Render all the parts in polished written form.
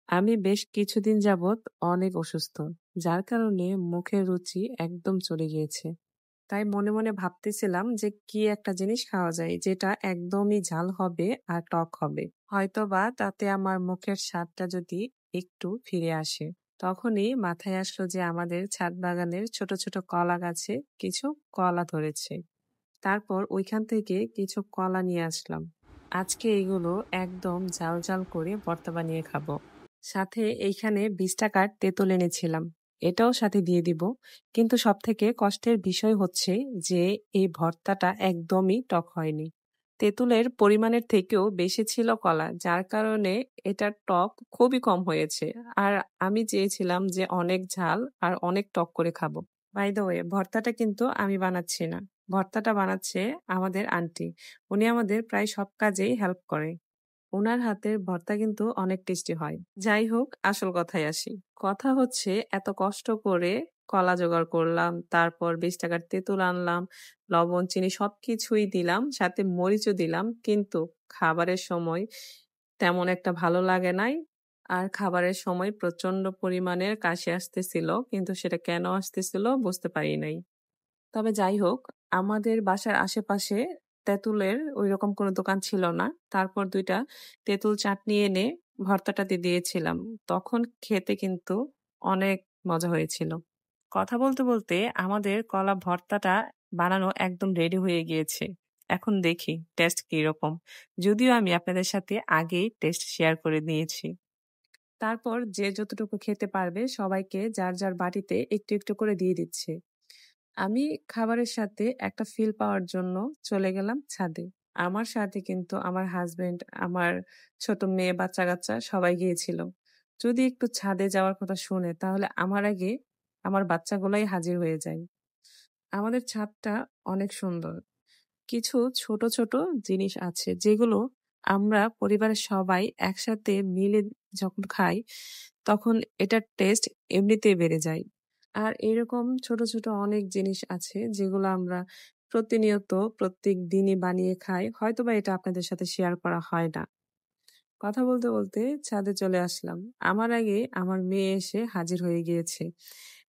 আমি বেশ কিছুদিন যাবৎ অনেক অসুস্থ। যার কারণে মুখের রুচি একদম চলে গিয়েছে। তাই মনে, মনে ভাবতেছিলাম যে কি একটা জিনিস খাওয়া যায় যেটা একদমই ঝাল হবে আর টক হবে। হয়তোবা তাতে আমার মুখের স্বাদটা যদি একটু ফিরে আসে। তখনই মাথায় আসলো যে আমাদের ছাদ বাগানের ছোট, ছোট কলা গাছে কিছু কলা ধরেছে। তারপর ওইখান থেকে কিছু কলা নিয়ে আসলাম। আজকে এগুলো একদম ঝাল, ঝাল করে ভর্তা বানিয়ে খাবো। সাথে এইখানে ২০ টাকার তেঁতুল এনেছিলাম। এটাও সাথে দিয়ে দিব। কিন্তু সবথেকে কষ্টের বিষয় হচ্ছে যে এই ভর্তাটা একদমই টক হয়নি। তেঁতুলের পরিমাণের থেকেও বেশি ছিল কলা। যার কারণে এটার টক খুবই কম হয়েছে। আর আমি চেয়েছিলাম যে অনেক ঝাল আর অনেক টক করে খাবো। বাই দ্য ওয়ে ভর্তাটা কিন্তু আমি বানাচ্ছি না। ভর্তাটা বানাচ্ছে আমাদের আন্টি। উনি আমাদের প্রায় সব কাজেই হেল্প করে। উনার হাতের ভর্তা কিন্তু অনেক টেস্টি হয়। যাই হোক, আসল কথায় আসি। কথা হচ্ছে এত কষ্ট করে কলা জোগাড় করলাম, তারপর ২০ টাকার তেঁতুল আনলাম, লবণ, চিনি সবকিছুই দিলাম, সাথে মরিচও দিলাম। কিন্তু খাবারের সময় তেমন একটা ভালো লাগে নাই। আর খাবারের সময় প্রচন্ড পরিমাণের কাশি আসতেছিল, কিন্তু সেটা কেন আসতেছিল বুঝতে পারি নাই। তবে যাই হোক, আমাদের বাসার আশেপাশে তেঁতুলের ঐরকম কোনো দোকান ছিল না। তারপর ২ টা তেঁতুল চাটনি এনে ভর্তাটাতে দিয়েছিলাম। তখন খেতে কিন্তু অনেক মজা হয়েছিল। কথা বলতে, বলতে আমাদের কলা ভর্তাটা বানানো একদম রেডি হয়ে গিয়েছে। এখন দেখি টেস্ট কিরকম। যদিও আমি আপনাদের সাথে আগেই টেস্ট শেয়ার করে নিয়েছি। তারপর যে যতটুকু খেতে পারবে সবাইকে যার, যার বাটিতে একটু, একটু করে দিয়ে দিচ্ছে। আমি খাবারের সাথে একটা ফিল পাওয়ার জন্য চলে গেলাম ছাদে। আমার সাথে কিন্তু আমার হাসব্যান্ড, আমার ছোট মেয়ে, বাচ্চা-কাচ্চা সবাই গিয়েছিল। যদি একটু ছাদে যাওয়ার কথা শুনে তাহলে আমার আগে আমার বাচ্চাগুলাই হাজির হয়ে যায়। আমাদের ছাদটা অনেক সুন্দর। কিছু ছোট, ছোট জিনিস আছে যেগুলো আমরা পরিবারের সবাই একসাথে মিলে যখন খাই, তখন এটার টেস্ট এমনিতেই বেড়ে যায়। আর এরকম ছোট, ছোট অনেক জিনিস আছে যেগুলো আমরা প্রতিনিয়ত প্রত্যেক দিনই বানিয়ে খাই। হয়তোবা এটা আপনাদের সাথে শেয়ার করা হয় না। কথা বলতে, বলতে ছাদে চলে আসলাম। আমার আগে আমার মেয়ে এসে হাজির হয়ে গিয়েছে।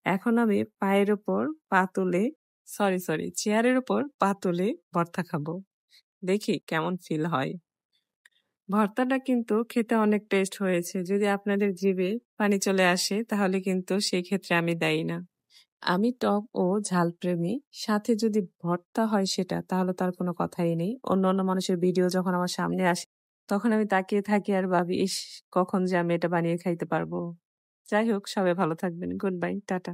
এখন আমি পায়ের উপর পা তুলে সরি চেয়ারের উপর পা তুলে ভর্তা খাবো। দেখি কেমন ফিল হয়। ভর্তাটা কিন্তু খেতে অনেক টেস্ট হয়েছে। যদি আপনাদের জিভে পানি চলে আসে তাহলে কিন্তু সেই ক্ষেত্রে আমি দায়ী না। আমি টক ও ঝাল প্রেমী। সাথে যদি ভর্তা হয় সেটা তাহলে তার কোনো কথাই নেই। অন্যান্য মানুষের ভিডিও যখন আমার সামনে আসে তখন আমি তাকিয়ে থাকি আর ভাবি, ইস! কখন যে আমি এটা বানিয়ে খাইতে পারবো। যাই হোক, সবাই ভালো থাকবেন। Good bye, tata.